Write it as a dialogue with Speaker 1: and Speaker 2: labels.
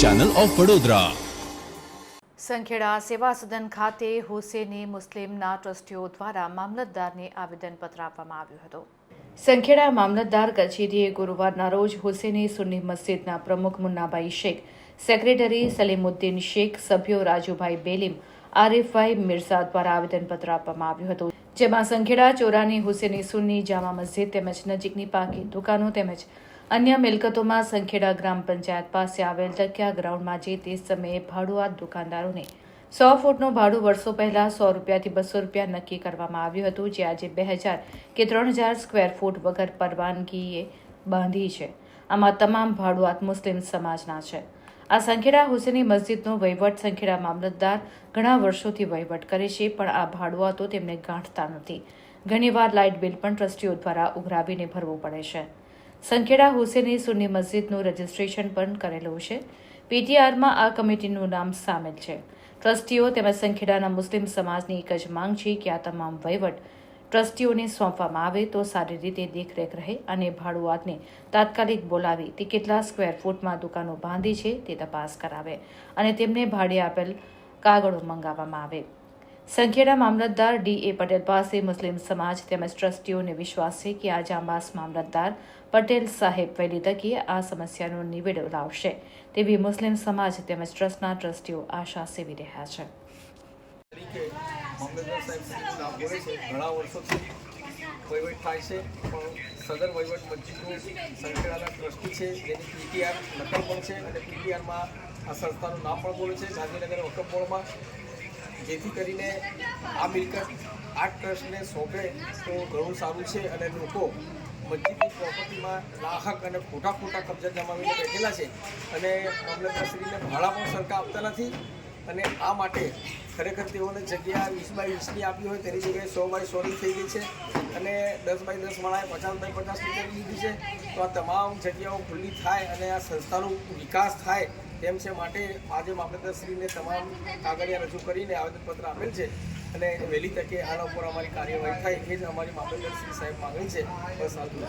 Speaker 1: Channel of Vadodara.
Speaker 2: Sankheda સેવા સદન ખાતે હુસેની મુસ્લિમના ટ્રસ્ટીઓ દ્વારા મામલતદારને આવેદનપત્ર આપવામાં આવ્યું હતું। સંખેડા મામલતદાર કચેરીએ ગુરુવારના રોજ હુસેની સુન્ની મસ્જિદના પ્રમુખ મુન્નાભાઈ શેખ, સેક્રેટરી સલીમુદ્દીન શેખ, સભ્યો રાજુભાઈ બેલીમ, આરિફભાઈ મિર્ઝા દ્વારા આવેદનપત્ર આપવામાં આવ્યું હતું, જેમાં સંખેડા ચોરાની હુસેની સુન્ની જામા મસ્જિદ તેમજ નજીકની પાકી દુકાનો તેમજ અન્ય મિલકતોમાં સંખેડા ગ્રામ પંચાયત પાસે આવેલ તકિયા ગ્રાઉન્ડમાં જે તે સમયે ભાડુઆત દુકાનદારોને 100 ફૂટનું ભાડું વર્ષો પહેલા 100 રૂપિયાથી 200 રૂપિયા નક્કી કરવામાં આવ્યું હતું, જે આજે 2000 કે 3000 સ્ક્વેર ફૂટ વગર પરવાનગીએ બાંધી છે। આમાં તમામ ભાડુઆત મુસ્લિમ સમાજના છે। આ સંખેડા હુસેની મસ્જિદનો વહીવટ સંખેડા મામલતદાર ઘણા વર્ષોથી વહીવટ કરે છે, પણ આ ભાડુઆતો તેમને ગાંઠતા નથી। ઘણીવાર લાઇટ બિલ પણ ટ્રસ્ટીઓ દ્વારા ઉઘરાવીને ભરવું પડે છે। સંખેડા હુસેની સુન્ની મસ્જિદનું રજીસ્ટ્રેશન પણ કરેલું છે। પીટીઆરમાં આ કમિટીનું નામ સામેલ છે। ટ્રસ્ટીઓ તેમજ સંખેડાના મુસ્લિમ સમાજની એક જ માંગ છે કે આ તમામ વહીવટ ટ્રસ્ટીઓને સોંપવામાં આવે તો સારી રીતે દેખરેખ રહે અને ભાડુઆતને તાત્કાલિક બોલાવી તે કેટલા સ્ક્વેર ફૂટમાં દુકાનો બાંધી છે તે તપાસ કરાવે અને તેમને ભાડે આપેલ કાગળો મંગાવવામાં આવે। સંખેડા મામલતદાર ડી.એ. પટેલ પાસે મુસ્લિમ સમાજ તેમજ ટ્રસ્ટીઓને વિશ્વાસ છે કે આ જાંબાસ મામલતદાર પટેલ સાહેબ વહેલી તકે આ સમસ્યાનો નિવેડો લાવશે તેવી મુસ્લિમ સમાજ તેમજ ટ્રસ્ટના ટ્રસ્ટીઓ આશા સેવી રહ્યા છે।
Speaker 3: મામલતદાર સાહેબ શ્રીનું નામ બોલે છે, ઘણા વર્ષોથી વહીવટ થાય છે, પણ સદર વહીવટ મસ્જિદનું સંખેડાના ટ્રસ્ટી છે, જેની પીટીઆર નકલ પણ છે અને પીટીઆરમાં આ સંસ્થાનું નામ પણ બોલે છે ગાંધીનગર વકફ બોર્ડમાં, જેથી કરીને આ મિલકત આ ટ્રસ્ટને સોંપે તો ઘણું સારું છે અને લોકો મસ્જિદની પ્રોપર્ટીમાં નાહક અને ખોટા કબજા જમાવીને બેઠેલા છે અને મામલતદારશ્રીને ભાડા પણ સરકાર આપતા નથી અને આ માટે ખરેખર તેઓને જગ્યા 20 બાય 20ની આપી હોય તેની જગ્યાએ 100 બાય 100ની થઈ ગઈ છે અને 10 બાય 10 વાળાએ 50 બાય 50ની કરી લીધી છે। તો આ તમામ જગ્યાઓ ખુલ્લી થાય અને આ સંસ્થાનો વિકાસ થાય તેમ છે, માટે આજે મામલતદારશ્રીને તમામ કાગળિયા રજૂ કરીને આવેદનપત્ર આપેલ છે અને વહેલી તકે આના ઉપર અમારી કાર્યવાહી થાય એ જ અમારી મામલતદારશ્રી સાહેબ માગણી છે। બસ આટલું